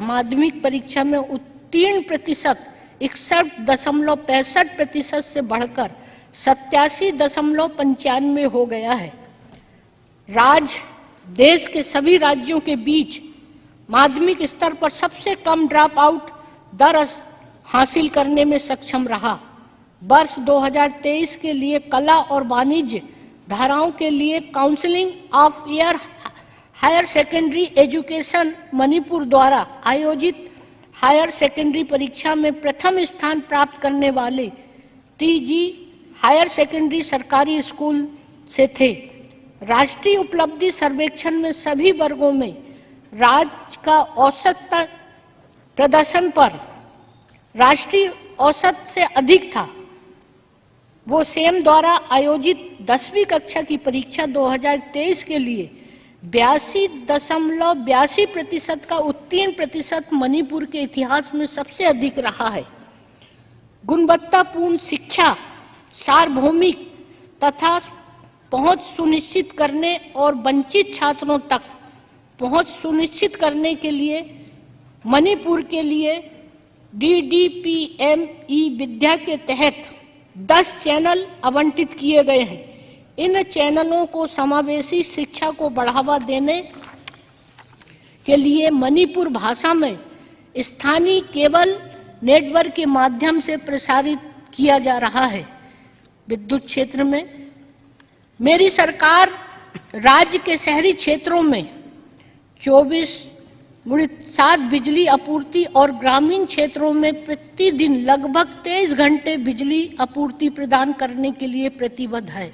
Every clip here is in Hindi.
माध्यमिक परीक्षा में उत्तीर्ण प्रतिशत 61.65% से बढ़कर 87.95 हो गया है। देश के सभी राज्यों के बीच माध्यमिक स्तर पर सबसे कम ड्रॉप आउट दर हासिल करने में सक्षम रहा। वर्ष 2023 के लिए कला और वाणिज्य धाराओं के लिए काउंसिलिंग ऑफ ईयर हायर सेकेंडरी एजुकेशन मणिपुर द्वारा आयोजित हायर सेकेंडरी परीक्षा में प्रथम स्थान प्राप्त करने वाले टीजी हायर सेकेंडरी सरकारी स्कूल से थे। राष्ट्रीय उपलब्धि सर्वेक्षण में सभी वर्गों में राज्य का औसत प्रदर्शन पर राष्ट्रीय औसत से अधिक था। वो सेम द्वारा आयोजित 10वीं कक्षा की परीक्षा 2023 के लिए 82.82% का उत्तीर्ण प्रतिशत मणिपुर के इतिहास में सबसे अधिक रहा है। गुणवत्तापूर्ण शिक्षा, सार्वभौमिक तथा पहुंच सुनिश्चित करने और वंचित छात्रों तक पहुंच सुनिश्चित करने के लिए मणिपुर के लिए DDPME विद्या के तहत 10 चैनल आवंटित किए गए हैं। इन चैनलों को समावेशी शिक्षा को बढ़ावा देने के लिए मणिपुर भाषा में स्थानीय केबल नेटवर्क के माध्यम से प्रसारित किया जा रहा है। विद्युत क्षेत्र में मेरी सरकार राज्य के शहरी क्षेत्रों में 24/7 बिजली आपूर्ति और ग्रामीण क्षेत्रों में प्रतिदिन लगभग 23 घंटे बिजली आपूर्ति प्रदान करने के लिए प्रतिबद्ध है।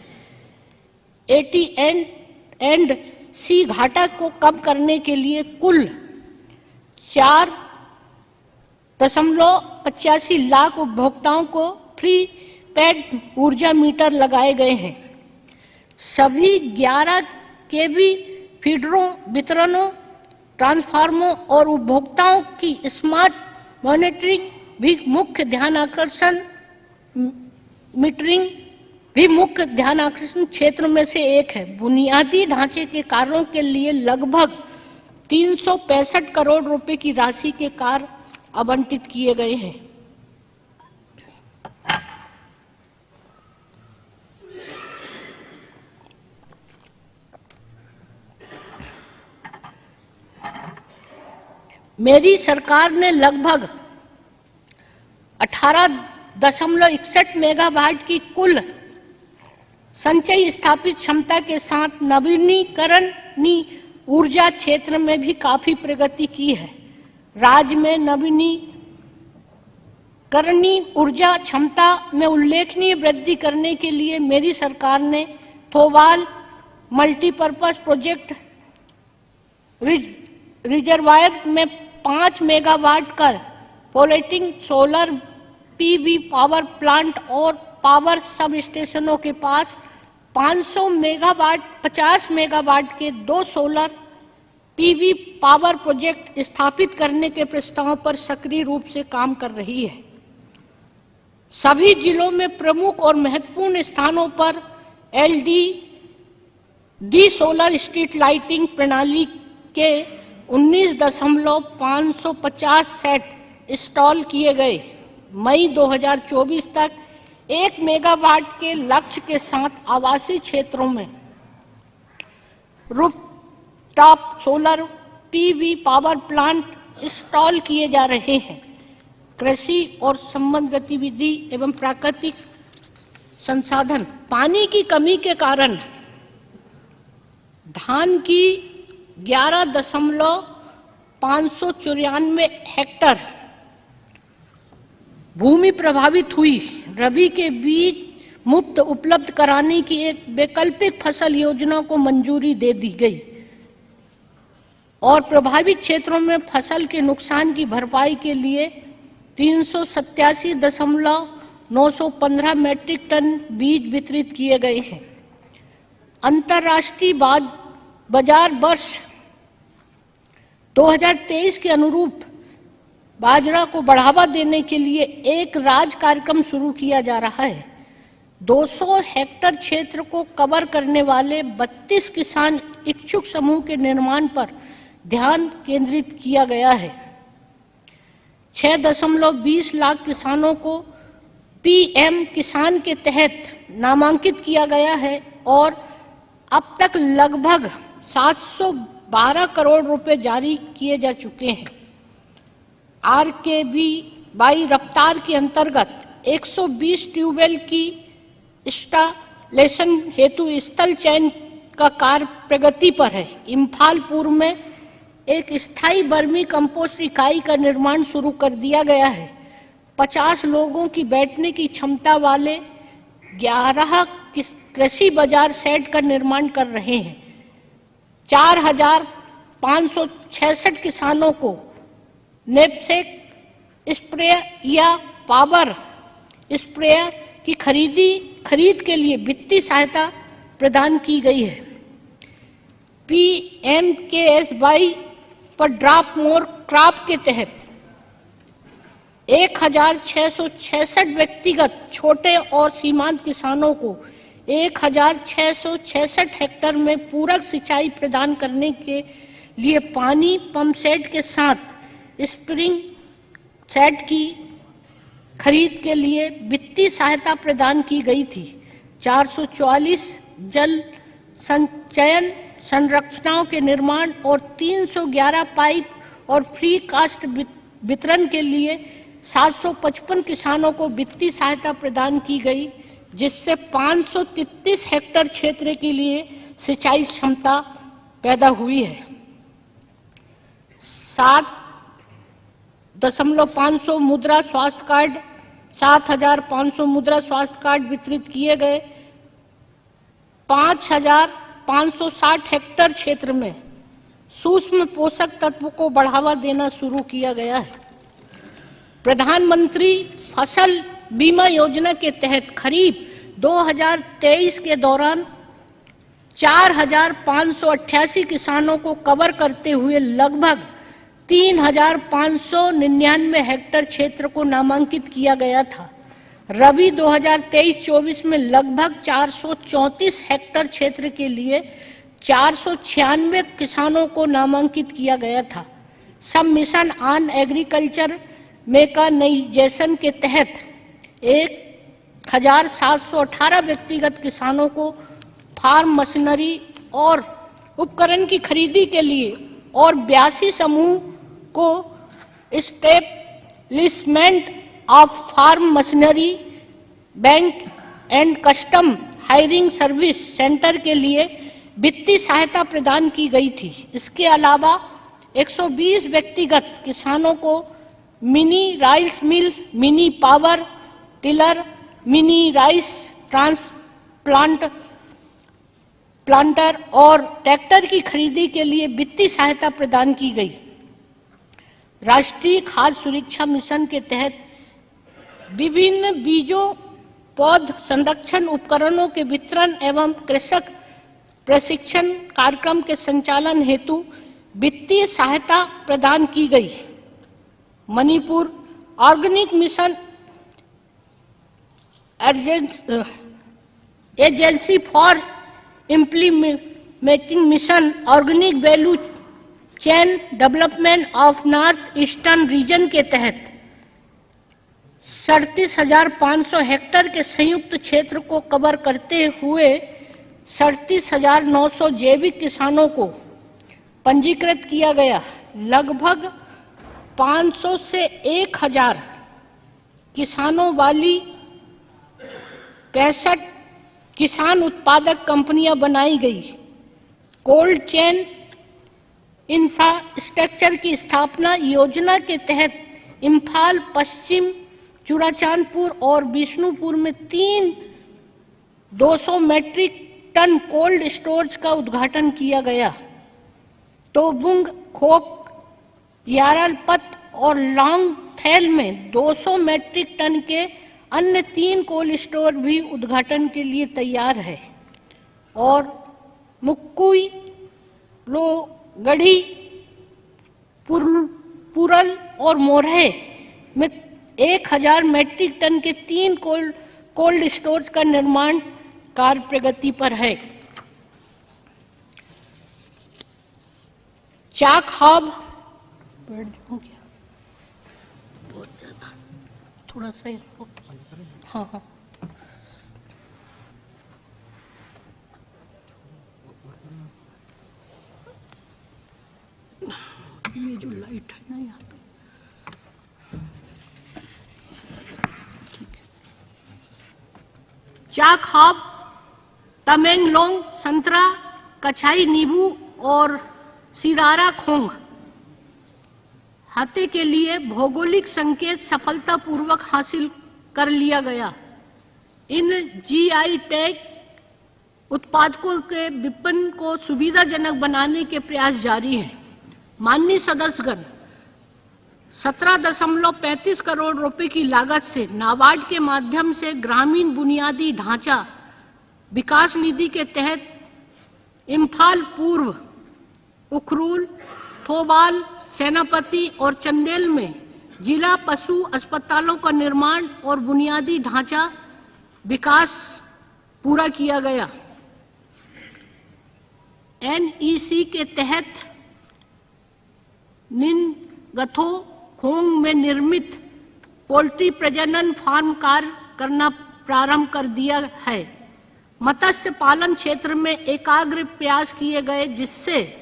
AT&C घाटा को कम करने के लिए कुल 4.85 लाख उपभोक्ताओं को फ्री पेड ऊर्जा मीटर लगाए गए हैं। सभी 11 केवी फीडरों, वितरणों, ट्रांसफार्मरों और उपभोक्ताओं की स्मार्ट मॉनिटरिंग भी मुख्य ध्यान आकर्षण क्षेत्र में से एक है। बुनियादी ढांचे के कार्यों के लिए लगभग 365 करोड़ रुपए की राशि के कार्य आवंटित किए गए हैं। मेरी सरकार ने लगभग 18.61 मेगावाट की कुल संचयी स्थापित क्षमता के साथ नवीनीकरणीय ऊर्जा क्षेत्र में भी काफी प्रगति की है। राज्य में नवीनीकरणीय ऊर्जा क्षमता में उल्लेखनीय वृद्धि करने के लिए मेरी सरकार ने थोवाल मल्टीपर्पज प्रोजेक्ट रिजर्वायर में 5 मेगावाट का floating solar PV power plant और पावर सब स्टेशनों के पास 500 मेगावाट 50 मेगावाट के 2 सोलर PV पावर प्रोजेक्ट स्थापित करने के प्रस्ताव पर सक्रिय रूप से काम कर रही है। सभी जिलों में प्रमुख और महत्वपूर्ण स्थानों पर LED सोलर स्ट्रीट लाइटिंग प्रणाली के 19.550 सेट इंस्टॉल किए गए। मई 2024 तक 1 मेगावाट के लक्ष्य के साथ आवासीय क्षेत्रों में rooftop solar PV power plant install किए जा रहे हैं। कृषि और संबद्ध गतिविधि एवं प्राकृतिक संसाधन। पानी की कमी के कारण धान की 11.594 हेक्टेयर भूमि प्रभावित हुई। रबी के बीज मुफ्त उपलब्ध कराने की एक वैकल्पिक फसल योजना को मंजूरी दे दी गई और प्रभावित क्षेत्रों में फसल के नुकसान की भरपाई के लिए 387.915 मीट्रिक टन बीज वितरित किए गए हैं। अंतर्राष्ट्रीय बाजार वर्ष 2023 के अनुरूप बाजरा को बढ़ावा देने के लिए एक राज्य कार्यक्रम शुरू किया जा रहा है। 200 हेक्टेयर क्षेत्र को कवर करने वाले 32 किसान इच्छुक समूह के निर्माण पर ध्यान केंद्रित किया गया है। 6.20 लाख किसानों को पीएम किसान के तहत नामांकित किया गया है और अब तक लगभग 712 करोड़ रुपए जारी किए जा चुके हैं। RKB रफ्तार के अंतर्गत 120 ट्यूबवेल की इंस्टॉलेशन हेतु स्थल चयन का कार्य प्रगति पर है। इम्फाल पूर्व में एक स्थायी वर्मी कंपोस्ट इकाई का निर्माण शुरू कर दिया गया है। 50 लोगों की बैठने की क्षमता वाले 11 कृषि बाजार सेट का निर्माण कर रहे हैं। 4,566 किसानों को नेपसेक स्प्रेयर या पावर स्प्रेयर की खरीद के लिए वित्तीय सहायता प्रदान की गई है। PMKSY पर ड्रॉप मोर क्रॉप के तहत 1,666 व्यक्तिगत छोटे और सीमांत किसानों को 1,666 हेक्टेयर में पूरक सिंचाई प्रदान करने के लिए पानी पंप सेट के साथ स्प्रिंग सेट की खरीद के लिए वित्तीय सहायता प्रदान की गई थी। 444 जल संचयन संरचनाओं के निर्माण और 311 पाइप और फ्री कास्ट वितरण के लिए 755 किसानों को वित्तीय सहायता प्रदान की गई, जिससे 533 हेक्टेयर क्षेत्र के लिए सिंचाई क्षमता पैदा हुई है। 7,500 मुद्रा स्वास्थ्य कार्ड 7,500 मुद्रा स्वास्थ्य कार्ड वितरित किए गए। 5,560 हेक्टेयर क्षेत्र में सूक्ष्म पोषक तत्व को बढ़ावा देना शुरू किया गया है। प्रधानमंत्री फसल बीमा योजना के तहत खरीफ 2023 के दौरान 4,588 किसानों को कवर करते हुए लगभग 3,599 हेक्टेयर क्षेत्र को नामांकित किया गया था। रबी 2023-24 में लगभग 434 हेक्टेयर क्षेत्र के लिए 496 किसानों को नामांकित किया गया था। सब मिशन ऑन एग्रीकल्चर मेकानाइजेशन के तहत 1,718 व्यक्तिगत किसानों को फार्म मशीनरी और उपकरण की खरीदी के लिए और 82 समूह को establishment of farm machinery bank and custom hiring service centre के लिए वित्तीय सहायता प्रदान की गई थी। इसके अलावा 120 व्यक्तिगत किसानों को mini rice mill, mini power tiller, mini rice planter और ट्रैक्टर की खरीदी के लिए वित्तीय सहायता प्रदान की गई। राष्ट्रीय खाद्य सुरक्षा मिशन के तहत विभिन्न बीजों पौध संरक्षण उपकरणों के वितरण एवं कृषक प्रशिक्षण कार्यक्रम के संचालन हेतु वित्तीय सहायता प्रदान की गई। Manipur organic mission agency for implementing mission organic value chain development of north eastern region के तहत 37,500 हेक्टेयर के संयुक्त क्षेत्र को कवर करते हुए 37,900 जैविक किसानों को पंजीकृत किया गया। लगभग 500 से 1,000 किसानों वाली 65 किसान उत्पादक कंपनियां बनाई गई। कोल्ड चेन इंफ्रास्ट्रक्चर की स्थापना योजना के तहत इम्फाल, पश्चिम चुराचांदपुर और बिष्णुपुर में 200 मेट्रिक टन कोल्ड स्टोरेज का उद्घाटन किया गया। टोबुंग, खोक, यारलपत और लॉन्गथैल में 200 मेट्रिक टन के अन्य 3 कोल्ड स्टोर भी उद्घाटन के लिए तैयार है और मुक्कुई, लोगढ़ी, पुरल और मोरहे में 1,000 मेट्रिक टन के 3 कोल्ड स्टोरेज का निर्माण कार्य प्रगति पर है। चाक हब थोड़ा सा इसको, हाँ हाँ, ये जो लाइट है ना यहाँ पे, चाकहाब, तमेंगलोंग संतरा, कछाई नींबू और सिरारा खोंग हाथे के लिए भौगोलिक संकेत सफलतापूर्वक हासिल कर लिया गया। इन जीआई टैग उत्पादकों के विपणन को सुविधाजनक बनाने के प्रयास जारी हैं। माननीय सदस्यगण, 17.35 करोड़ रुपए की लागत से नाबार्ड के माध्यम से ग्रामीण बुनियादी ढांचा विकास निधि के तहत इम्फाल पूर्व, उखरूल, थोबाल, सेनापति और चंदेल में जिला पशु अस्पतालों का निर्माण और बुनियादी ढांचा विकास पूरा किया गया। एनईसी के तहत निनगथो खोंग में निर्मित पोल्ट्री प्रजनन फार्म कार्य करना प्रारंभ कर दिया है। मत्स्य पालन क्षेत्र में एकाग्र प्रयास किए गए, जिससे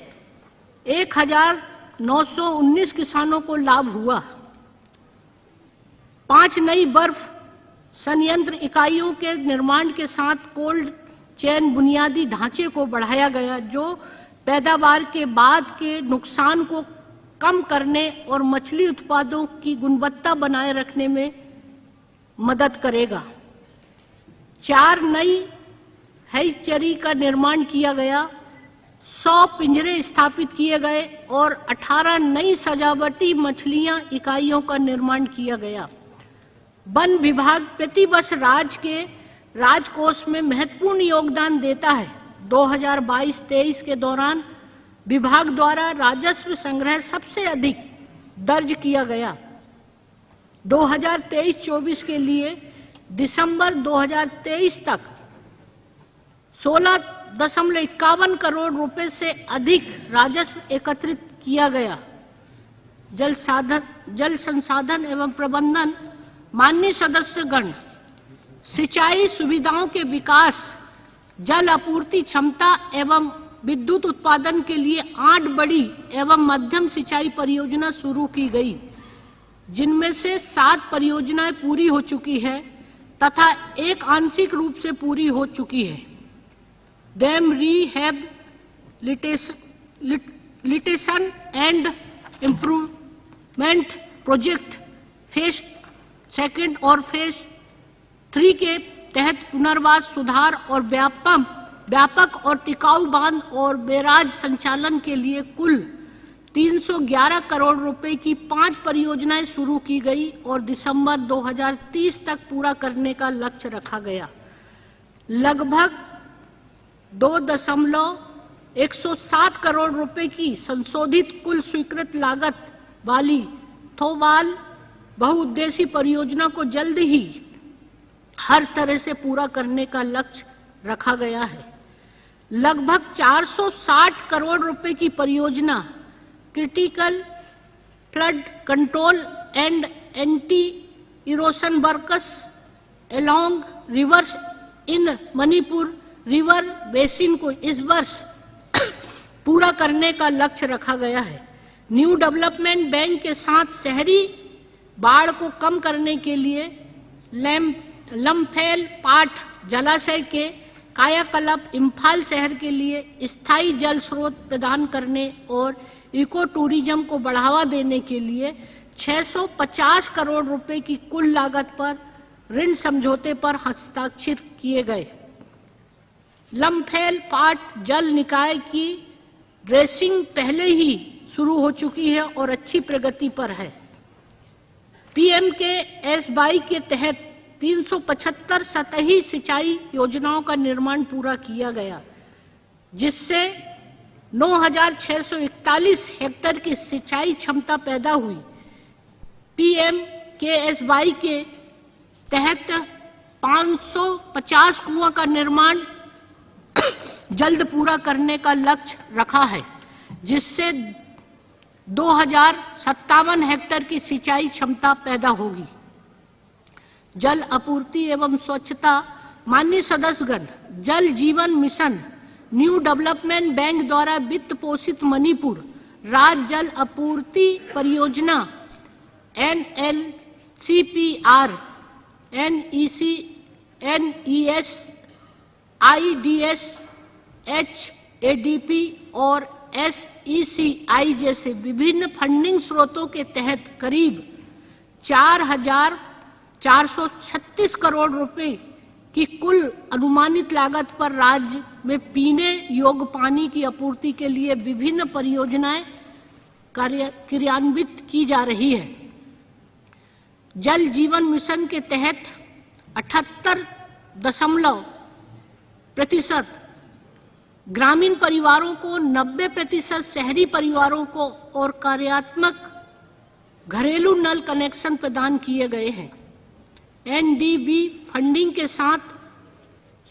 1919 किसानों को लाभ हुआ। 5 नई बर्फ संयंत्र इकाइयों के निर्माण के साथ कोल्ड चेन बुनियादी ढांचे को बढ़ाया गया, जो पैदावार के बाद के नुकसान को कम करने और मछली उत्पादों की गुणवत्ता बनाए रखने में मदद करेगा। 4 नई हैचरी का निर्माण किया गया, 100 पिंजरे स्थापित किए गए और 18 नई सजावटी मछलियां इकाइयों का निर्माण किया गया। वन विभाग प्रतिवर्ष राज्य के राजकोष में महत्वपूर्ण योगदान देता है। 2022-23 के दौरान विभाग द्वारा राजस्व संग्रह सबसे अधिक दर्ज किया गया। 2023-24 के लिए दिसंबर 2023 तक 16.51 करोड़ रुपए से अधिक राजस्व एकत्रित किया गया। जल संसाधन एवं प्रबंधन, माननीय सदस्यगण, सिंचाई सुविधाओं के विकास, जल आपूर्ति क्षमता एवं विद्युत उत्पादन के लिए 8 बड़ी एवं मध्यम सिंचाई परियोजना शुरू की गई, जिनमें से 7 परियोजनाएं पूरी हो चुकी है तथा एक आंशिक रूप से पूरी हो चुकी है। Dam rehabilitation and improvement project phase 2 और फेज 3 के तहत पुनर्वास, सुधार और व्यापक और टिकाऊ बांध और बैराज संचालन के लिए कुल 311 करोड़ रुपए की 5 परियोजनाएं शुरू की गई और दिसंबर 2030 तक पूरा करने का लक्ष्य रखा गया। लगभग 2.107 करोड़ रुपए की संशोधित कुल स्वीकृत लागत वाली थोबाल बहुउद्देशीय परियोजना को जल्द ही हर तरह से पूरा करने का लक्ष्य रखा गया है। लगभग 460 करोड़ रुपए की परियोजना critical flood control and anti erosion works along reverse in Manipur river basin को इस वर्ष पूरा करने का लक्ष्य रखा गया है। न्यू डेवलपमेंट बैंक के साथ शहरी बाढ़ को कम करने के लिए लम्फेल पाठ जलाशय के कायाकल्प, इम्फाल शहर के लिए स्थायी जल स्रोत प्रदान करने और इको टूरिज्म को बढ़ावा देने के लिए 650 करोड़ रुपए की कुल लागत पर ऋण समझौते पर हस्ताक्षर किए गए। लम्फेल पाट जल निकाय की ड्रेसिंग पहले ही शुरू हो चुकी है और अच्छी प्रगति पर है। PMKSY के तहत 375 सतही सिंचाई योजनाओं का निर्माण पूरा किया गया, जिससे 9,641 हेक्टेयर की सिंचाई क्षमता पैदा हुई। PMKSY के तहत 550 कुआं का निर्माण जल्द पूरा करने का लक्ष्य रखा है, जिससे 2,057 हेक्टेयर की सिंचाई क्षमता पैदा होगी। जल आपूर्ति एवं स्वच्छता। माननीय सदस्यगण, जल जीवन मिशन न्यू डेवलपमेंट बैंक द्वारा वित्त पोषित मणिपुर राज्य जल आपूर्ति परियोजना NLCPR, NES, IDS, HADP और SECI जैसे विभिन्न फंडिंग स्रोतों के तहत करीब 4,436 करोड़ रुपए की कुल अनुमानित लागत पर राज्य में पीने योग्य पानी की आपूर्ति के लिए विभिन्न परियोजनाएं क्रियान्वित की जा रही है। जल जीवन मिशन के तहत 78% ग्रामीण परिवारों को, 90% शहरी परिवारों को और कार्यात्मक घरेलू नल कनेक्शन प्रदान किए गए हैं। NDB फंडिंग के साथ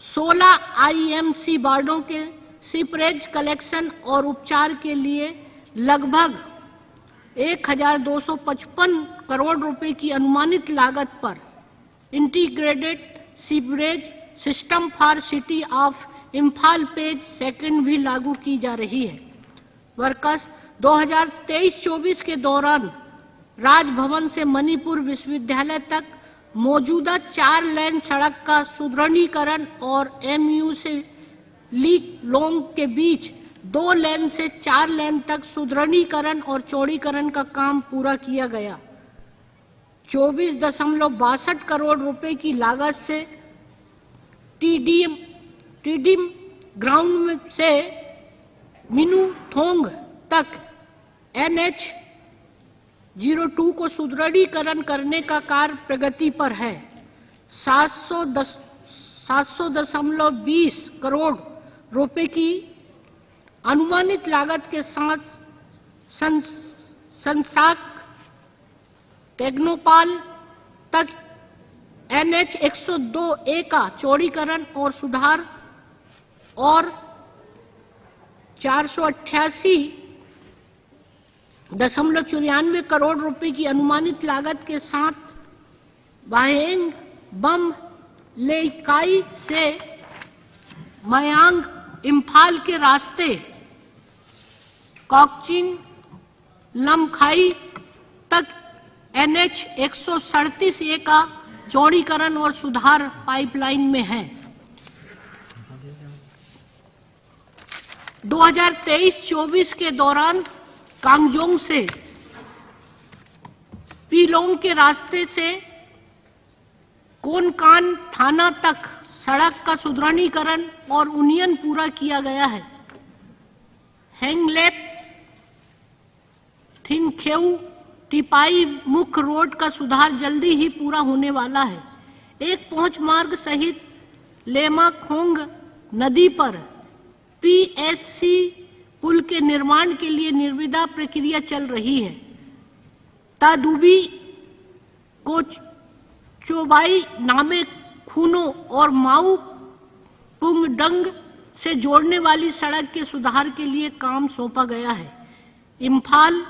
16 IMC वार्डों के सीपरेज कलेक्शन और उपचार के लिए लगभग 1,255 करोड़ रुपए की अनुमानित लागत पर integrated sewerage system for city of Imphal phase second भी लागू की जा रही है। वर्ष 2023-24 के दौरान राजभवन से मणिपुर विश्वविद्यालय तक मौजूदा 4 लेन सड़क का सुदृढ़ीकरण और MU से लीक लोंग के बीच 2 लेन से 4 लेन तक सुदृढ़ीकरण और चौड़ीकरण का काम पूरा किया गया। 24.62 करोड़ रुपए की लागत से टीडिम ग्राउंड से मिनुथोंग तक NH-02 को सुदृढ़ीकरण करने का कार्य प्रगति पर है। 700.20 करोड़ रुपए की अनुमानित लागत के साथ संसाक टेक्नोपाल तक NH-102A का चौड़ीकरण और सुधार और 488.94 करोड़ रुपए की अनुमानित लागत के साथ वाहेंग बम लेकाई से मयांग इम्फाल के रास्ते कॉकचिंग लमखाई तक NH-137A का चौड़ीकरण और सुधार पाइपलाइन में है। 2023-24 के दौरान कांगजोंग से पीलोंग के रास्ते से कोनकान थाना तक सड़क का सुदृढ़ीकरण और उन्नयन पूरा किया गया है। हैंगलेप थिनखेउ टिपाई मुख्य रोड का सुधार जल्दी ही पूरा होने वाला है। एक पहुंच मार्ग सहित लेमा खोंग नदी पर PSC पुल के निर्माण के लिए निर्विदा प्रक्रिया चल रही है। तादुबी को चोबाई नामे खूनो और माऊ पुंगडंग से जोड़ने वाली सड़क के सुधार के लिए काम सौंपा गया है। इम्फाल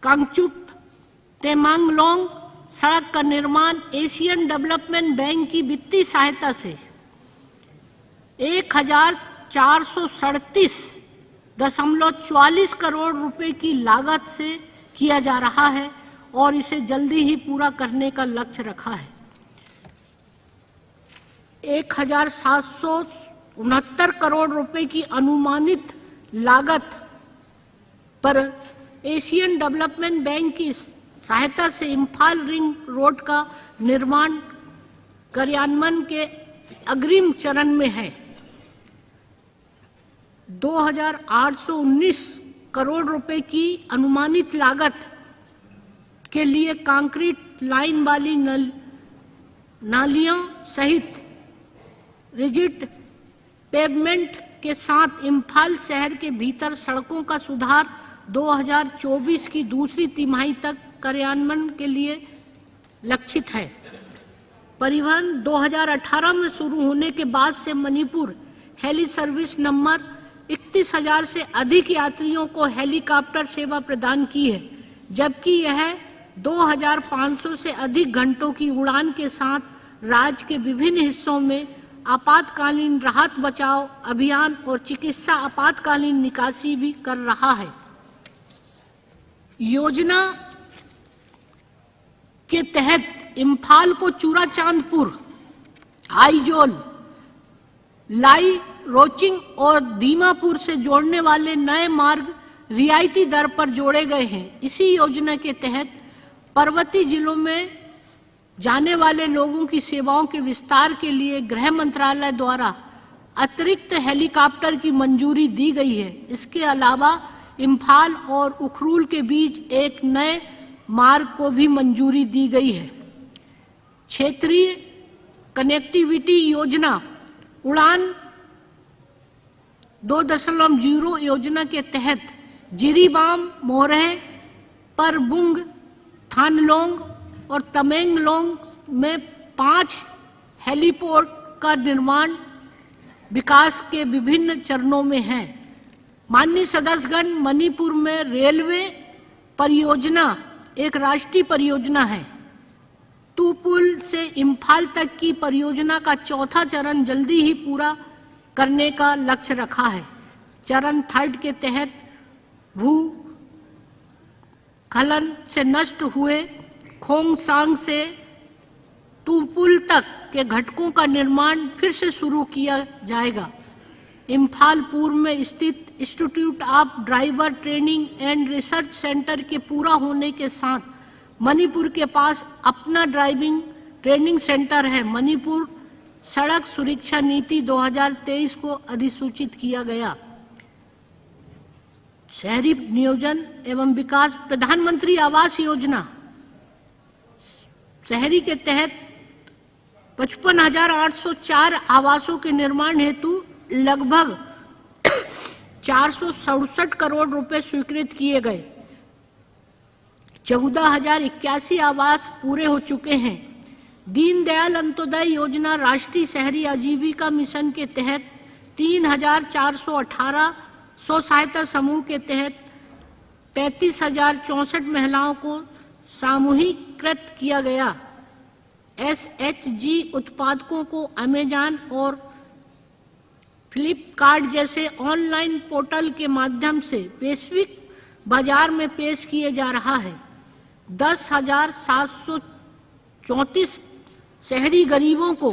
कांगचुप तेमांगलोंग सड़क का निर्माण एशियन डेवलपमेंट बैंक की वित्तीय सहायता से 1,437.44 करोड़ रुपए की लागत से किया जा रहा है और इसे जल्दी ही पूरा करने का लक्ष्य रखा है। 1,769 करोड़ रुपए की अनुमानित लागत पर एशियन डेवलपमेंट बैंक की सहायता से इम्फाल रिंग रोड का निर्माण कार्यान्वयन के अग्रिम चरण में है। 2,819 करोड़ रुपए की अनुमानित लागत के लिए कंक्रीट लाइन वाली नालियों सहित रिजिड पेवमेंट के साथ इम्फाल शहर के भीतर सड़कों का सुधार 2024 की दूसरी तिमाही तक कार्यान्वयन के लिए लक्षित है। परिवहन 2018 में शुरू होने के बाद से मणिपुर हेली सर्विस नंबर 31,000 से अधिक यात्रियों को हेलीकॉप्टर सेवा प्रदान की है, जबकि यह 2500 से अधिक घंटों की उड़ान के साथ राज्य के विभिन्न हिस्सों में आपातकालीन राहत बचाव अभियान और चिकित्सा आपातकालीन निकासी भी कर रहा है। योजना के तहत इम्फाल को चूराचांदपुर, आइजोल, लाई, रोचिंग और दीमापुर से जोड़ने वाले नए मार्ग रियायती दर पर जोड़े गए हैं। इसी योजना के तहत पर्वतीय जिलों में जाने वाले लोगों की सेवाओं के विस्तार के लिए गृह मंत्रालय द्वारा अतिरिक्त हेलीकॉप्टर की मंजूरी दी गई है। इसके अलावा इम्फाल और उखरूल के बीच एक नए मार्ग को भी मंजूरी दी गई है। क्षेत्रीय कनेक्टिविटी योजना उड़ान 2.0 योजना के तहत जिरीबाम, मोरह, परबुंग, थानलोंग और तमेंगलोंग में 5 हेलीपोर्ट का निर्माण विकास के विभिन्न चरणों में है। माननीय सदस्यगण, मणिपुर में रेलवे परियोजना एक राष्ट्रीय परियोजना है। तुपुल से इम्फाल तक की परियोजना का चौथा चरण जल्दी ही पूरा करने का लक्ष्य रखा है। चरण 3 के तहत भूस्खलन से नष्ट हुए खोंगसांग से तुपुल तक के घटकों का निर्माण फिर से शुरू किया जाएगा। इम्फाल पूर्व में स्थित institute of driver training and research centre के पूरा होने के साथ मणिपुर के पास अपना ड्राइविंग ट्रेनिंग सेंटर है। मणिपुर सड़क सुरक्षा नीति 2023 को अधिसूचित किया गया। शहरी नियोजन एवं विकास प्रधानमंत्री आवास योजना शहरी के तहत 55,804 आवासों के निर्माण हेतु लगभग 467 करोड़ रुपए स्वीकृत किए गए। 14,081 आवास पूरे हो चुके हैं। दीनदयाल अंत्योदय योजना राष्ट्रीय शहरी आजीविका मिशन के तहत 3,418 स्व सहायता समूह के तहत 35,064 महिलाओं को सामूहिकृत किया गया। SHG उत्पादकों को अमेज़न और फ्लिपकार्ट जैसे ऑनलाइन पोर्टल के माध्यम से वैश्विक बाजार में पेश किए जा रहा है। 10,734 शहरी गरीबों को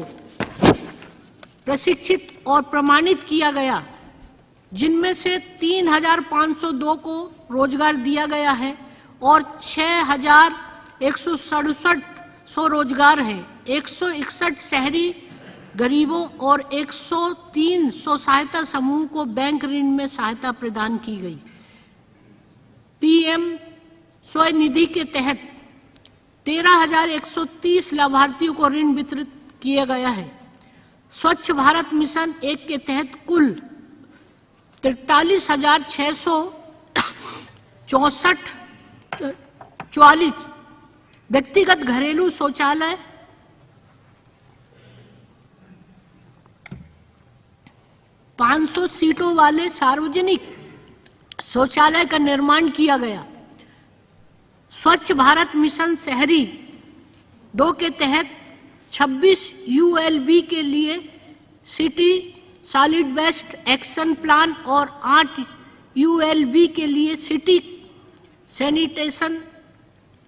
प्रशिक्षित और प्रमाणित किया गया, जिनमें से 3,502 को रोजगार दिया गया है और 6,167 स्वरोजगार है। 161 शहरी गरीबों और 103 स्व सहायता समूह को बैंक ऋण में सहायता प्रदान की गई। PM स्वनिधि के तहत 13,130 लाभार्थियों को ऋण वितरित किया गया है। स्वच्छ भारत मिशन 1 के तहत कुल 43,644 व्यक्तिगत घरेलू शौचालय, 500 सीटों वाले सार्वजनिक शौचालय का निर्माण किया गया। स्वच्छ भारत मिशन शहरी 2 के तहत 26 ULB के लिए city solid waste action plan और 8 ULB के लिए सिटी सैनिटेशन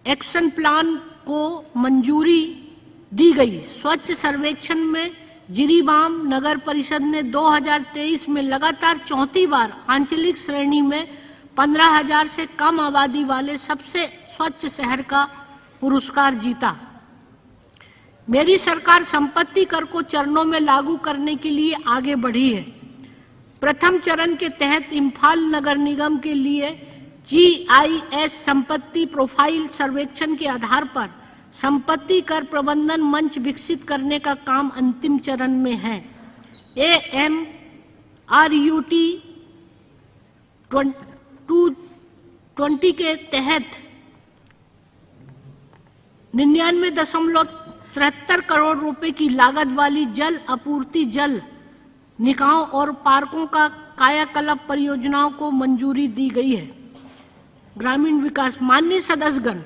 एक्शन प्लान को मंजूरी दी गई। स्वच्छ सर्वेक्षण में जिरीबाम नगर परिषद ने 2023 में लगातार चौथी बार आंचलिक श्रेणी में 15,000 से कम आबादी वाले सबसे स्वच्छ शहर का पुरस्कार जीता। मेरी सरकार संपत्ति कर को चरणों में लागू करने के लिए आगे बढ़ी है। प्रथम चरण के तहत इम्फाल नगर निगम के लिए GIS संपत्ति प्रोफाइल सर्वेक्षण के आधार पर संपत्ति कर प्रबंधन मंच विकसित करने का काम अंतिम चरण में है। AMRUT 2020 के तहत 99.73 करोड़ रुपए की लागत वाली जल आपूर्ति जल निकायों और पार्कों का कायाकल्प परियोजनाओं को मंजूरी दी गई है। ग्रामीण विकास, माननीय सदस्यगण,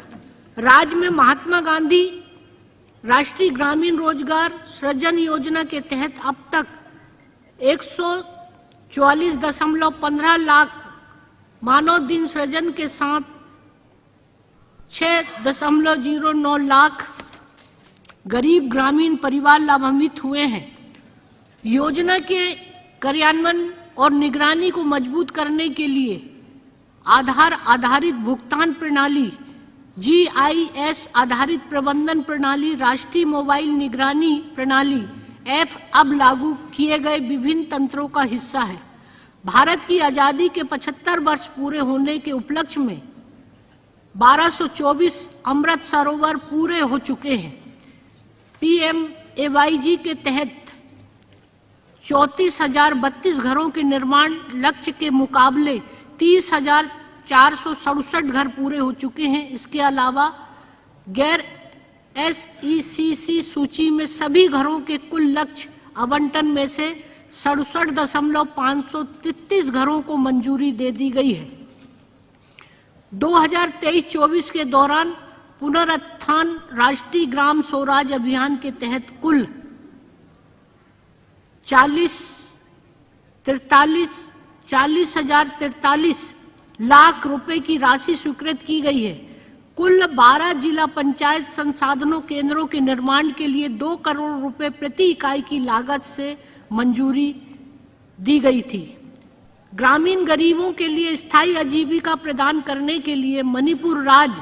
राज्य में महात्मा गांधी राष्ट्रीय ग्रामीण रोजगार सृजन योजना के तहत अब तक 144.15 लाख मानव दिन सृजन के साथ 6.09 लाख गरीब ग्रामीण परिवार लाभान्वित हुए हैं। योजना के कार्यान्वयन और निगरानी को मजबूत करने के लिए आधार आधारित भुगतान प्रणाली, GIS आधारित प्रबंधन प्रणाली, राष्ट्रीय मोबाइल निगरानी प्रणाली ऐप अब लागू किए गए विभिन्न तंत्रों का हिस्सा है। भारत की आजादी के 75 वर्ष पूरे होने के उपलक्ष्य में 1224 अमृत सरोवर पूरे हो चुके हैं। PMAYG के तहत 34,032 घरों के निर्माण लक्ष्य के मुकाबले 30,467 घर पूरे हो चुके हैं। इसके अलावा गैर SECC सूची में सभी घरों के कुल लक्ष्य आवंटन में से 67.533 घरों को मंजूरी दे दी गई है। 2023-24 के दौरान पुनरुत्थान राष्ट्रीय ग्राम स्वराज अभियान के तहत कुल 40,043 लाख रुपए की राशि स्वीकृत की गई है। कुल 12 जिला पंचायत संसाधनों केंद्रों के निर्माण के लिए 2 करोड़ रुपए प्रति इकाई की लागत से मंजूरी दी गई थी। ग्रामीण गरीबों के लिए स्थायी आजीविका प्रदान करने के लिए मणिपुर राज्य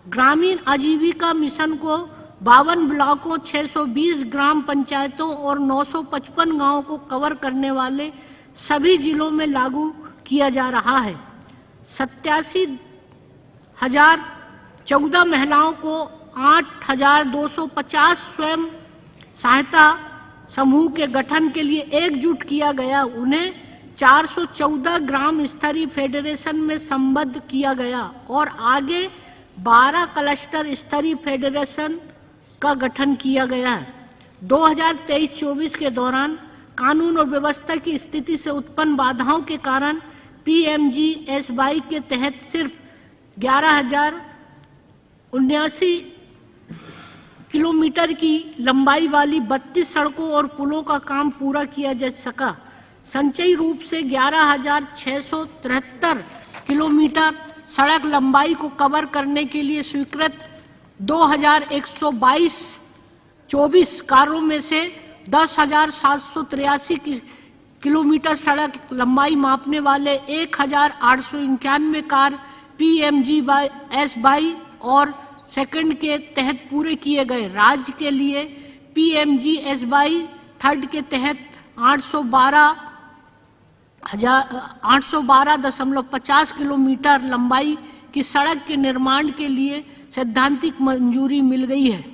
ग्रामीण आजीविका मिशन को 52 ब्लॉकों, 620 ग्राम पंचायतों और 955 गांवों को कवर करने वाले सभी जिलों में लागू किया जा रहा है। 87,014 महिलाओं को 8,250 स्वयं सहायता समूह के गठन के लिए एकजुट किया गया। उन्हें 414 ग्राम स्तरीय फेडरेशन में संबद्ध किया गया और आगे 12 क्लस्टर स्तरीय फेडरेशन का गठन किया गया है। 2023-24 के दौरान कानून और व्यवस्था की स्थिति से उत्पन्न बाधाओं के कारण PMGSY के तहत सिर्फ 11,079 किलोमीटर की लंबाई वाली 32 सड़कों और पुलों का काम पूरा किया जा सका। संचयी रूप से 11,673 किलोमीटर सड़क लंबाई को कवर करने के लिए स्वीकृत 2,122 कार्यों में से 10,783 किलोमीटर सड़क लंबाई मापने वाले 1,891 कार्य PMGSY और सेकंड के तहत पूरे किए गए। राज्य के लिए PMGSY थर्ड के तहत 812.50 किलोमीटर लंबाई की सड़क के निर्माण के लिए सैद्धांतिक मंजूरी मिल गई है।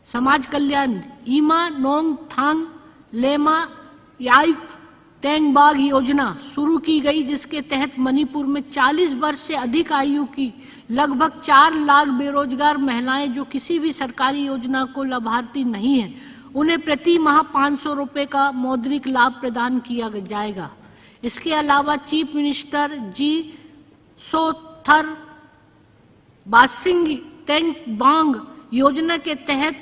समाज कल्याण ईमा नोंग थांग लेमा याइप तेंगबाग योजना शुरू की गई, जिसके तहत मणिपुर में 40 वर्ष से अधिक आयु की लगभग 4 लाख बेरोजगार महिलाएं जो किसी भी सरकारी योजना को लाभार्थी नहीं है, उन्हें प्रति माह 500 रुपए का मौद्रिक लाभ प्रदान किया जाएगा। इसके अलावा चीफ मिनिस्टर जी सोथर बासिंग तेंगबांग योजना के तहत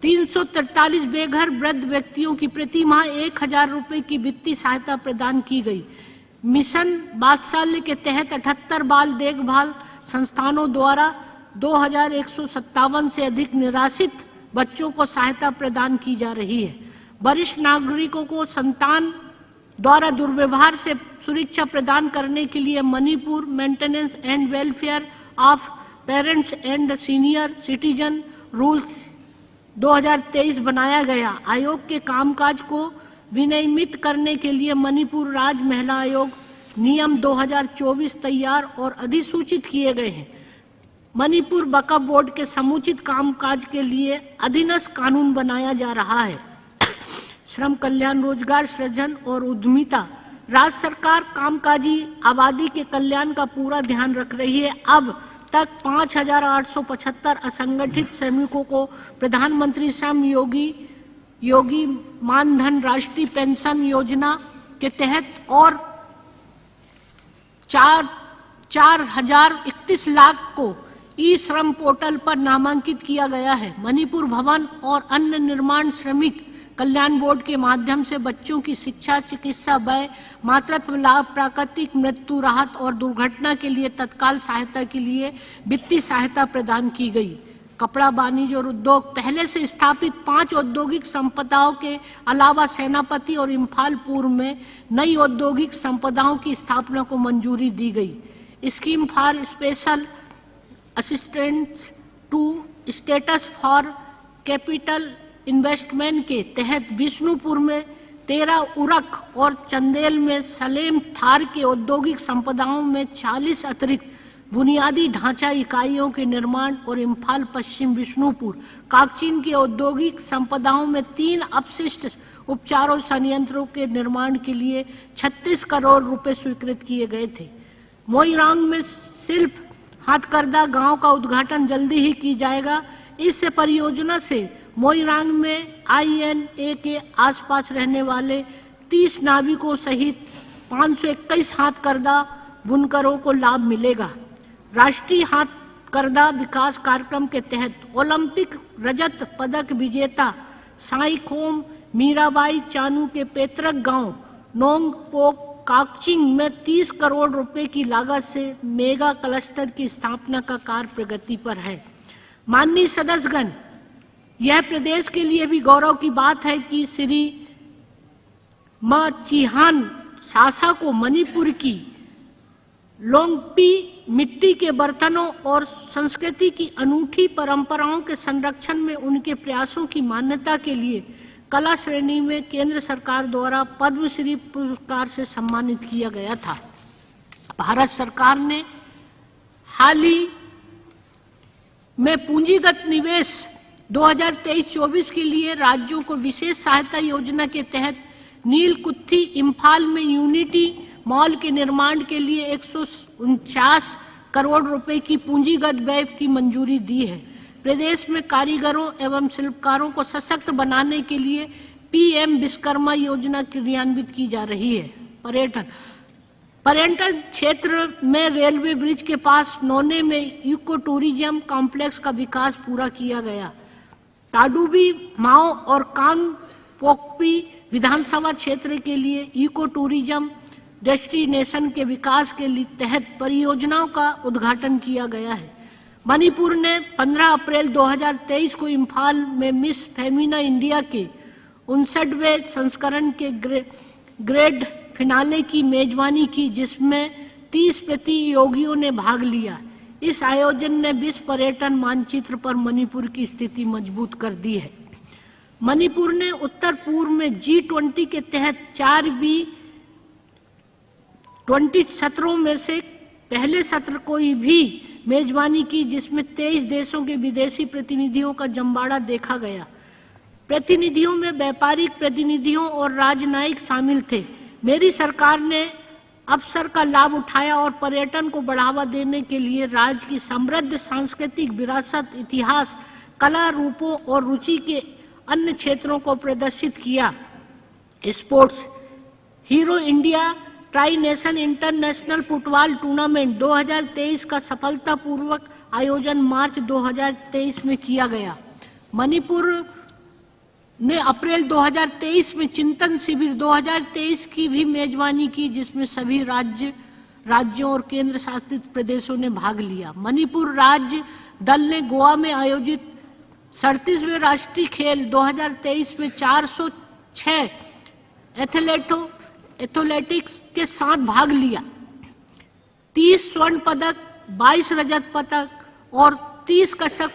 343 बेघर वृद्ध व्यक्तियों की प्रति माह 1,000 रुपए की वित्तीय सहायता प्रदान की गई। मिशन वात्सल्य के तहत 78 बाल देखभाल संस्थानों द्वारा 2,157 से अधिक निराश्रित बच्चों को सहायता प्रदान की जा रही है। वरिष्ठ नागरिकों को संतान द्वारा दुर्व्यवहार से सुरक्षा प्रदान करने के लिए Manipur maintenance and welfare of parents and senior citizen rule 2023 बनाया गया। आयोग के कामकाज को विनियमित करने के लिए मणिपुर राज्य महिला आयोग नियम 2024 तैयार और अधिसूचित किए गए हैं। मणिपुर वक्फ बोर्ड के समुचित कामकाज के लिए अधीनस्थ कानून बनाया जा रहा है। श्रम कल्याण, रोजगार सृजन और उद्यमिता राज्य सरकार कामकाजी आबादी के कल्याण का पूरा ध्यान रख रही है। अब तक 5,875 असंगठित श्रमिकों को प्रधानमंत्री श्रम योगी मानधन राष्ट्रीय पेंशन योजना के तहत और 4,031 लाख को ई श्रम पोर्टल पर नामांकित किया गया है। मणिपुर भवन और अन्य निर्माण श्रमिक कल्याण बोर्ड के माध्यम से बच्चों की शिक्षा, चिकित्सा व्यय, मातृत्व लाभ, प्राकृतिक मृत्यु राहत और दुर्घटना के लिए तत्काल सहायता के लिए वित्तीय सहायता प्रदान की गई। कपड़ा, वाणिज्य और उद्योग पहले से स्थापित 5 औद्योगिक संपदाओं के अलावा सेनापति और इम्फाल पूर्व में नई औद्योगिक संपदाओं की स्थापना को मंजूरी दी गई। Scheme for special assistance to states for capital investment के तहत विष्णुपुर में 13 उरक और चंदेल में सलेम थार के औद्योगिक संपदाओं में 40 अतिरिक्त बुनियादी ढांचा इकाइयों के निर्माण और इम्फाल पश्चिम विष्णुपुर काकचिन के औद्योगिक संपदाओं में 3 अपशिष्ट उपचारों संयंत्रों के निर्माण के लिए 36 करोड़ रुपए स्वीकृत किए गए थे। मोइरांग में शिल्प हाथकरघा गांव का उद्घाटन जल्दी ही की जाएगा। इस परियोजना से मोइरांग में INA के आसपास रहने वाले 30 नाविकों सहित 521 हाथकरघा बुनकरों को लाभ मिलेगा। राष्ट्रीय हाथकरघा विकास कार्यक्रम के तहत ओलंपिक रजत पदक विजेता साईखोम मीराबाई चानू के पैतृक गांव नोंगपोक काकचिंग में 30 करोड़ रुपए की लागत से मेगा क्लस्टर की स्थापना का कार्य प्रगति पर है। माननीय सदस्यगण, यह प्रदेश के लिए भी गौरव की बात है कि श्री मा चिहान सासा को मणिपुर की लोंगपी मिट्टी के बर्तनों और संस्कृति की अनूठी परंपराओं के संरक्षण में उनके प्रयासों की मान्यता के लिए कला श्रेणी में केंद्र सरकार द्वारा पद्मश्री पुरस्कार से सम्मानित किया गया था। भारत सरकार ने हाल ही में पूंजीगत निवेश 2023-24 के लिए राज्यों को विशेष सहायता योजना के तहत नीलकुत्थी इम्फाल में यूनिटी मॉल के निर्माण के लिए 149 करोड़ रुपए की पूंजीगत व्यय की मंजूरी दी है। प्रदेश में कारीगरों एवं शिल्पकारों को सशक्त बनाने के लिए PM विश्वकर्मा योजना क्रियान्वित की जा रही है। पर्यटन क्षेत्र में रेलवे ब्रिज के पास नोने में इको टूरिज्म कॉम्प्लेक्स का विकास पूरा किया गया। टाडुबी, माओ और कांग पोकपी विधानसभा क्षेत्र के लिए इको टूरिज्म डेस्टिनेशन के विकास के तहत परियोजनाओं का उद्घाटन किया गया है। मणिपुर ने 15 अप्रैल 2023 को इम्फाल में मिस फेमिना इंडिया के 59वें संस्करण के ग्रेड फिनाले की मेजबानी की, जिसमें 30 प्रतियोगियों ने भाग लिया। इस आयोजन ने विश्व पर्यटन मानचित्र पर मणिपुर की स्थिति मजबूत कर दी है। मणिपुर ने उत्तर पूर्व में G20 के तहत 4B20 सत्रों में से पहले सत्र को भी मेजबानी की, जिसमें 23 देशों के विदेशी प्रतिनिधियों का जमवाड़ा देखा गया। प्रतिनिधियों में व्यापारिक प्रतिनिधियों और राजनयिक शामिल थे। मेरी सरकार ने अवसर का लाभ उठाया और पर्यटन को बढ़ावा देने के लिए राज्य की समृद्ध सांस्कृतिक विरासत, इतिहास, कला रूपों और रुचि के अन्य क्षेत्रों को प्रदर्शित किया। Sports hero India tri nation international football tournament 2023 का सफलतापूर्वक आयोजन मार्च 2023 में किया गया। मणिपुर ने अप्रैल 2023 में चिंतन शिविर 2023 की भी मेजबानी की, जिसमें सभी राज्यों और केंद्र शासित प्रदेशों ने भाग लिया। मणिपुर राज्य दल ने गोवा में आयोजित 37वें राष्ट्रीय खेल 2023 में 406 एथलेटिक्स के साथ भाग लिया। 30 स्वर्ण पदक, 22 रजत पदक और 30 कसक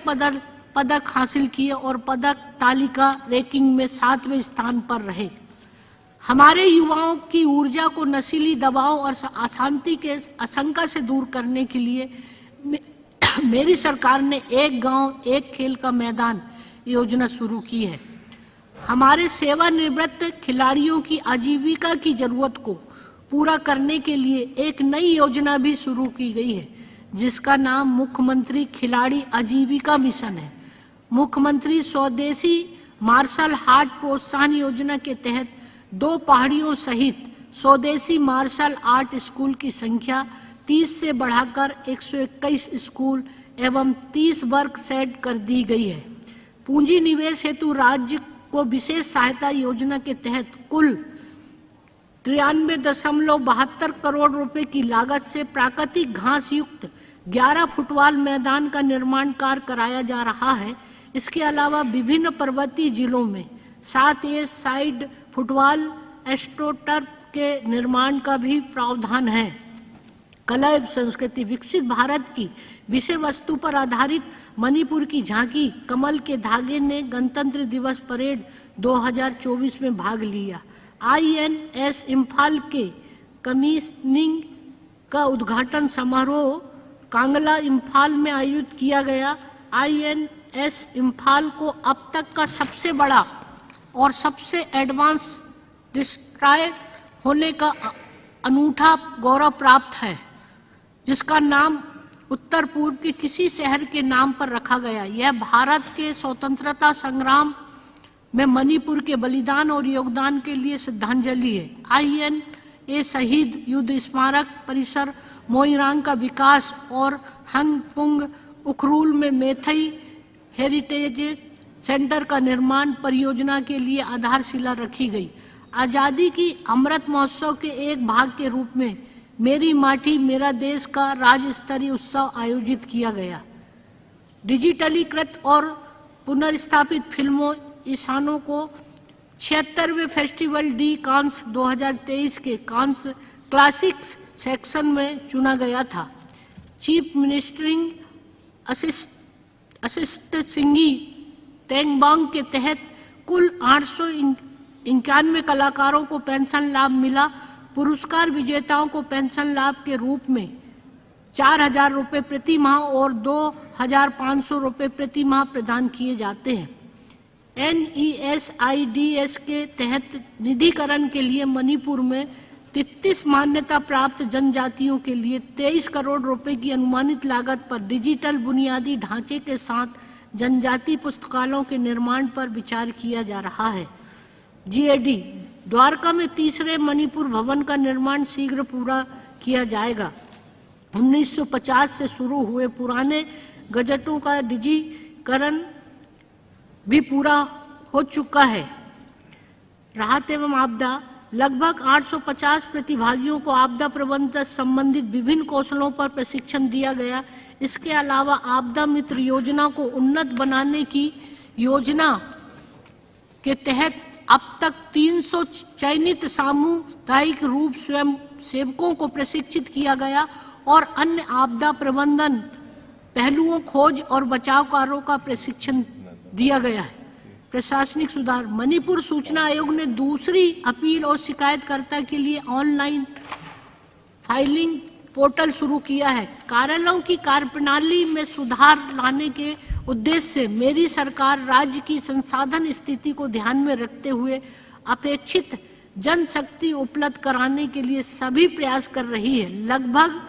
पदक हासिल किए और पदक तालिका रैंकिंग में 7वें स्थान पर रहे। हमारे युवाओं की ऊर्जा को नशीली दबाव और अशांति के आशंका से दूर करने के लिए मेरी सरकार ने एक गांव एक खेल का मैदान योजना शुरू की है। हमारे सेवानिवृत्त खिलाड़ियों की आजीविका की जरूरत को पूरा करने के लिए एक नई योजना भी शुरू की गई है, जिसका नाम मुख्यमंत्री खिलाड़ी आजीविका मिशन है। मुख्यमंत्री स्वदेशी मार्शल आर्ट प्रोत्साहन योजना के तहत 2 पहाड़ियों सहित स्वदेशी मार्शल आर्ट स्कूल की संख्या 30 से बढ़ाकर 121 स्कूल एवं 30 वर्ग सेट कर दी गई है। पूंजी निवेश हेतु राज्य को विशेष सहायता योजना के तहत कुल 93.72 करोड़ रुपए की लागत से प्राकृतिक घास युक्त 11 फुटबॉल मैदान का निर्माण कार्य कराया जा रहा है। इसके अलावा विभिन्न पर्वतीय जिलों में 7 साइड फुटबॉल एस्ट्रोटर्फ के निर्माण का भी प्रावधान है। कला एवं संस्कृति विकसित भारत की विषय वस्तु पर आधारित मणिपुर की झांकी कमल के धागे ने गणतंत्र दिवस परेड 2024 में भाग लिया। INS इम्फाल के कमीशनिंग का उद्घाटन समारोह कांगला इम्फाल में आयोजित किया गया। INS इम्फाल को अब तक का सबसे बड़ा और सबसे एडवांस डिस्ट्रॉयर होने का अनूठा गौरव प्राप्त है, जिसका नाम उत्तर पूर्व के किसी शहर के नाम पर रखा गया। यह भारत के स्वतंत्रता संग्राम में मणिपुर के बलिदान और योगदान के लिए श्रद्धांजलि है। INA शहीद युद्ध स्मारक परिसर मोइरांग का विकास और हंगपुंग उखरूल में मेथई हेरिटेज सेंटर का निर्माण परियोजना के लिए आधारशिला रखी गई। आज़ादी की अमृत महोत्सव के एक भाग के रूप में मेरी माटी मेरा देश का राज्य स्तरीय उत्सव आयोजित किया गया। डिजिटलीकृत और पुनर्स्थापित फिल्मों ईशानों को 76वें फेस्टिवल डी कांस 2023 के कांस क्लासिक्स सेक्शन में चुना गया था। चीफ मिनिस्टरिंग असिस्ट सिंगी तेंगबांग के तहत कुल 891 कलाकारों को पेंशन लाभ मिला। पुरस्कार विजेताओं को पेंशन लाभ के रूप में 4,000 रुपये प्रति माह और 2,500 रुपये प्रति माह प्रदान किए जाते हैं। NESIDS के तहत निधिकरण के लिए मणिपुर में 33 मान्यता प्राप्त जनजातियों के लिए 23 करोड़ रुपए की अनुमानित लागत पर डिजिटल बुनियादी ढांचे के साथ जनजाति पुस्तकालयों के निर्माण पर विचार किया जा रहा है। GAD द्वारका में तीसरे मणिपुर भवन का निर्माण शीघ्र पूरा किया जाएगा। 1950 से शुरू हुए पुराने गजटों का डिजिटलीकरण भी पूरा हो चुका है। राहत एवं आपदा लगभग 850 प्रतिभागियों को आपदा प्रबंधन संबंधित विभिन्न कौशलों पर प्रशिक्षण दिया गया। इसके अलावा आपदा मित्र योजना को उन्नत बनाने की योजना के तहत अब तक 300 चयनित सामुदायिक रूप स्वयं सेवकों को प्रशिक्षित किया गया और अन्य आपदा प्रबंधन पहलुओं खोज और बचाव कार्यों का प्रशिक्षण दिया गया है। प्रशासनिक सुधार मणिपुर सूचना आयोग ने दूसरी अपील और शिकायतकर्ता के लिए ऑनलाइन फाइलिंग पोर्टल शुरू किया है। कार्यालयों की कार्यप्रणाली में सुधार लाने के उद्देश्य से मेरी सरकार राज्य की संसाधन स्थिति को ध्यान में रखते हुए अपेक्षित जनशक्ति उपलब्ध कराने के लिए सभी प्रयास कर रही है। लगभग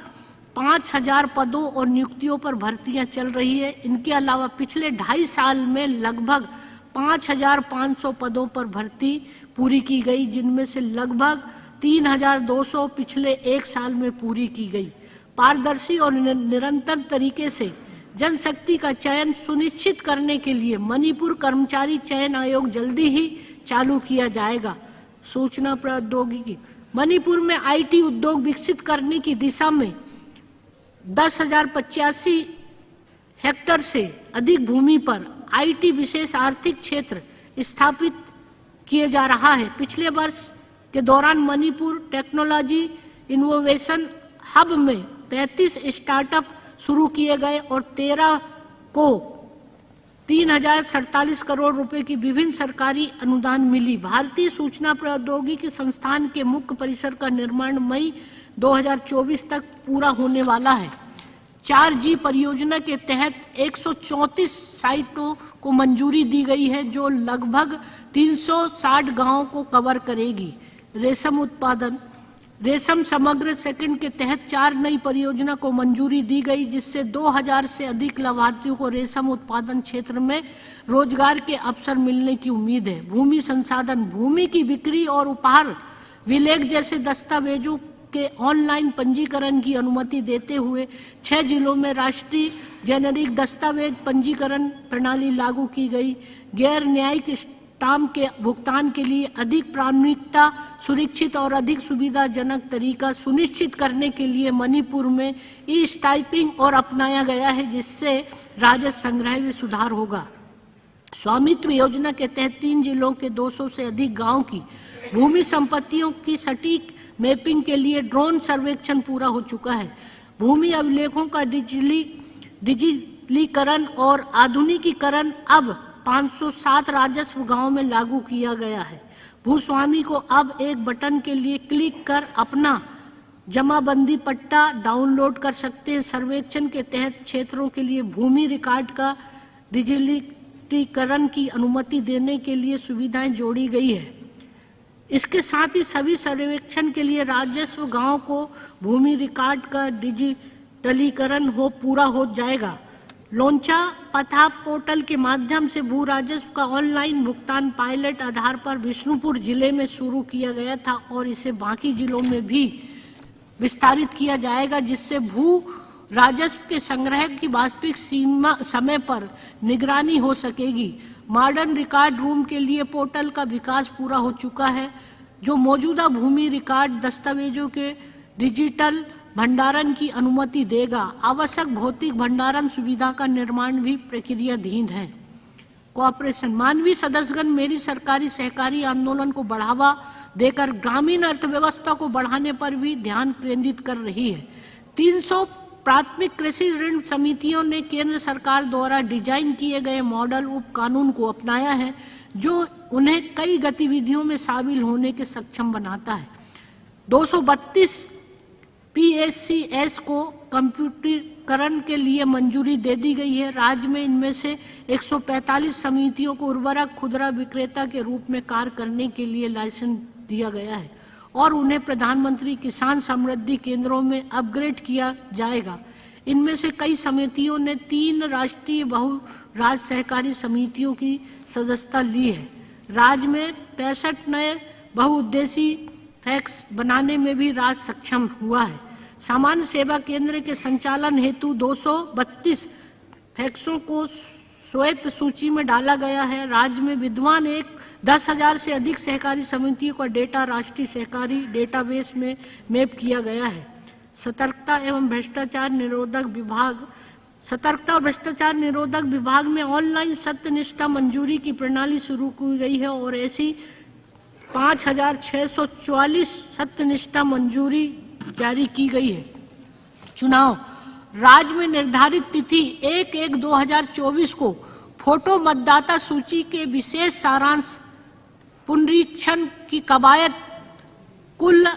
5,000 पदों और नियुक्तियों पर भर्तियां चल रही है। इनके अलावा पिछले 2.5 साल में लगभग 5,500 पदों पर भर्ती पूरी की गई, जिनमें से लगभग 3,200 पिछले 1 साल में पूरी की गई। पारदर्शी और निरंतर तरीके से जनशक्ति का चयन सुनिश्चित करने के लिए मणिपुर कर्मचारी चयन आयोग जल्दी ही चालू किया जाएगा। सूचना प्रौद्योगिकी मणिपुर में IT उद्योग विकसित करने की दिशा में 10,085 हेक्टेयर से अधिक भूमि पर IT विशेष आर्थिक क्षेत्र स्थापित किए जा रहा है। पिछले वर्ष के दौरान मणिपुर टेक्नोलॉजी इनोवेशन हब में 35 स्टार्टअप शुरू किए गए और 13 को 3,047 करोड़ रुपए की विभिन्न सरकारी अनुदान मिली। भारतीय सूचना प्रौद्योगिकी संस्थान के मुख्य परिसर का निर्माण मई 2024 तक पूरा होने वाला है। 4G परियोजना के तहत 134 साइटों को मंजूरी दी गई है, जो लगभग 360 गांवों को कवर करेगी। रेशम उत्पादन रेशम समग्र सेकंड के तहत 4 नई परियोजना को मंजूरी दी गई, जिससे 2000 से अधिक लाभार्थियों को रेशम उत्पादन क्षेत्र में रोजगार के अवसर मिलने की उम्मीद है। भूमि संसाधन भूमि की बिक्री और उपहार विलेख जैसे दस्तावेजों के ऑनलाइन पंजीकरण की अनुमति देते हुए 6 जिलों में राष्ट्रीय जेनेरिक दस्तावेज पंजीकरण प्रणाली लागू की गई। गैर न्यायिक स्टाम्प के भुगतान के लिए अधिक प्राथमिकता, सुरक्षित और अधिक सुविधाजनक तरीका सुनिश्चित करने के लिए मणिपुर में ई स्टाम्पिंग और अपनाया गया है, जिससे राजस्व संग्रह में सुधार होगा। स्वामित्व योजना के तहत 3 जिलों के 200 से अधिक गांव की भूमि संपत्तियों की सटीक मैपिंग के लिए ड्रोन सर्वेक्षण पूरा हो चुका है। भूमि अभिलेखों का डिजिटलीकरण और आधुनिकीकरण अब 507 राजस्व गांव में लागू किया गया है। भूस्वामी को अब एक बटन के लिए क्लिक कर अपना जमाबंदी पट्टा डाउनलोड कर सकते हैं। सर्वेक्षण के तहत क्षेत्रों के लिए भूमि रिकॉर्ड का डिजिटलीकरण की अनुमति देने के लिए सुविधाएं जोड़ी गई है। इसके साथ ही सभी सर्वेक्षण के लिए राजस्व गांव को भूमि रिकॉर्ड का डिजिटलीकरण पूरा हो जाएगा। लोंचा पथा पोर्टल के माध्यम से भू राजस्व का ऑनलाइन भुगतान पायलट आधार पर विष्णुपुर जिले में शुरू किया गया था और इसे बाकी जिलों में भी विस्तारित किया जाएगा, जिससे भू राजस्व के संग्रह की वास्तविक समय पर निगरानी हो सकेगी। मॉडर्न रिकॉर्ड रूम के लिए पोर्टल का विकास पूरा हो चुका है, जो मौजूदा भूमि रिकॉर्ड दस्तावेजों के डिजिटल भंडारण की अनुमति देगा। आवश्यक भौतिक भंडारण सुविधा का निर्माण भी प्रक्रियाधीन है। कोऑपरेशन मानवीय सदस्यगण मेरी सरकारी सहकारी आंदोलन को बढ़ावा देकर ग्रामीण अर्थव्यवस्था को बढ़ाने पर भी ध्यान केंद्रित कर रही है। 300 प्राथमिक कृषि ऋण समितियों ने केंद्र सरकार द्वारा डिजाइन किए गए मॉडल उप कानून को अपनाया है, जो उन्हें कई गतिविधियों में शामिल होने के सक्षम बनाता है। 232 PSCS को कंप्यूटरीकरण के लिए मंजूरी दे दी गई है। राज्य में इनमें से 145 समितियों को उर्वरक खुदरा विक्रेता के रूप में कार्य करने के लिए लाइसेंस दिया गया है और उन्हें प्रधानमंत्री किसान समृद्धि केंद्रों में अपग्रेड किया जाएगा। इनमें से कई समितियों ने 3 राष्ट्रीय बहुराज सहकारी समितियों की सदस्यता ली है। राज्य में 65 नए बहुउद्देशीय फैक्स बनाने में भी राज्य सक्षम हुआ है। सामान्य सेवा केंद्र के संचालन हेतु 232 फैक्सों को स्वायत्त सूची में डाला गया है। राज्य में विद्वान 10,000 से अधिक सहकारी समितियों का डेटा राष्ट्रीय सहकारी डेटाबेस में मैप किया गया है। सतर्कता और भ्रष्टाचार निरोधक विभाग में ऑनलाइन सत्यनिष्ठा मंजूरी की प्रणाली शुरू की गई है और ऐसी 5,644 सत्यनिष्ठा मंजूरी जारी की गई है। चुनाव राज्य में निर्धारित तिथि 1/1/2024 को फोटो मतदाता सूची के विशेष सारांश पुनरीक्षण की कवायद कुल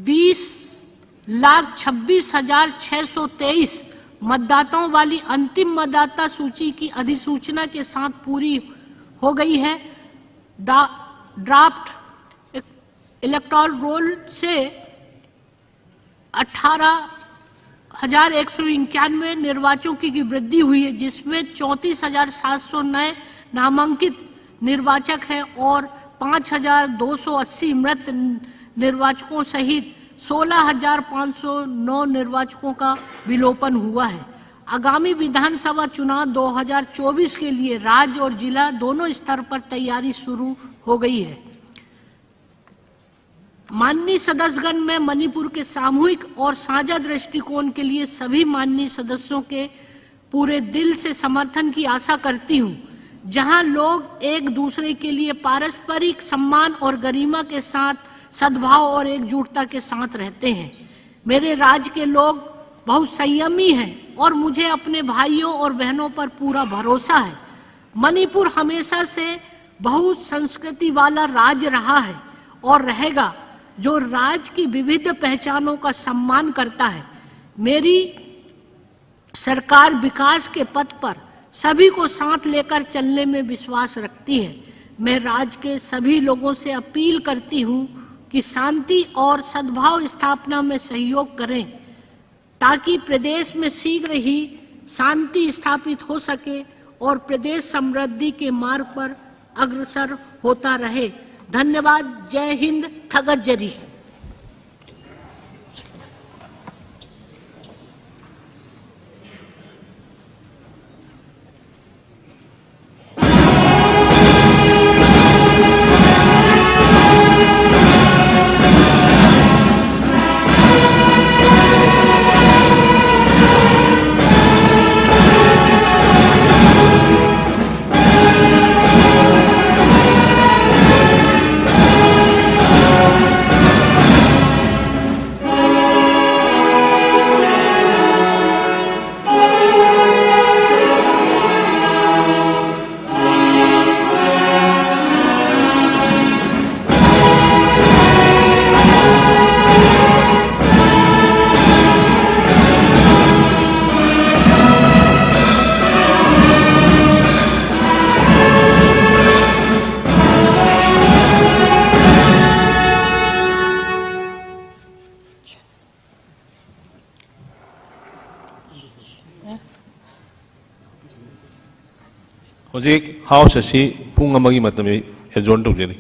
20,26,623 मतदाताओं वाली अंतिम मतदाता सूची की अधिसूचना के साथ पूरी हो गई है। ड्राफ्ट इलेक्टोरल रोल से 18,191 निर्वाचकों की वृद्धि हुई है, जिसमें 34,700 नए नामांकित निर्वाचक हैं और 5,280 मृत निर्वाचकों सहित 16,509 निर्वाचकों का विलोपन हुआ है। आगामी विधानसभा चुनाव 2024 के लिए राज्य और जिला दोनों स्तर पर तैयारी शुरू हो गई है। माननीय सदस्यगण, मैं मणिपुर के सामूहिक और साझा दृष्टिकोण के लिए सभी माननीय सदस्यों के पूरे दिल से समर्थन की आशा करती हूं। जहां लोग एक दूसरे के लिए पारस्परिक सम्मान और गरिमा के साथ सद्भाव और एकजुटता के साथ रहते हैं। मेरे राज्य के लोग बहुत संयमी हैं और मुझे अपने भाइयों और बहनों पर पूरा भरोसा है। मणिपुर हमेशा से बहुत संस्कृति वाला राज्य रहा है और रहेगा, जो राज्य की विविध पहचानों का सम्मान करता है। मेरी सरकार विकास के पथ पर सभी को साथ लेकर चलने में विश्वास रखती है। मैं राज्य के सभी लोगों से अपील करती हूं कि शांति और सद्भाव स्थापना में सहयोग करें, ताकि प्रदेश में शीघ्र ही शांति स्थापित हो सके और प्रदेश समृद्धि के मार्ग पर अग्रसर होता रहे। धन्यवाद। जय हिंद। थगत जरी। ꯍꯧꯖꯤꯛ ꯍꯥꯎꯁ ꯑꯁꯤ ꯄꯨꯡ ꯑꯃꯒꯤ ꯃꯇꯝ ꯑꯦꯗꯖꯣꯔꯟ ꯇꯧꯖꯔꯤ꯫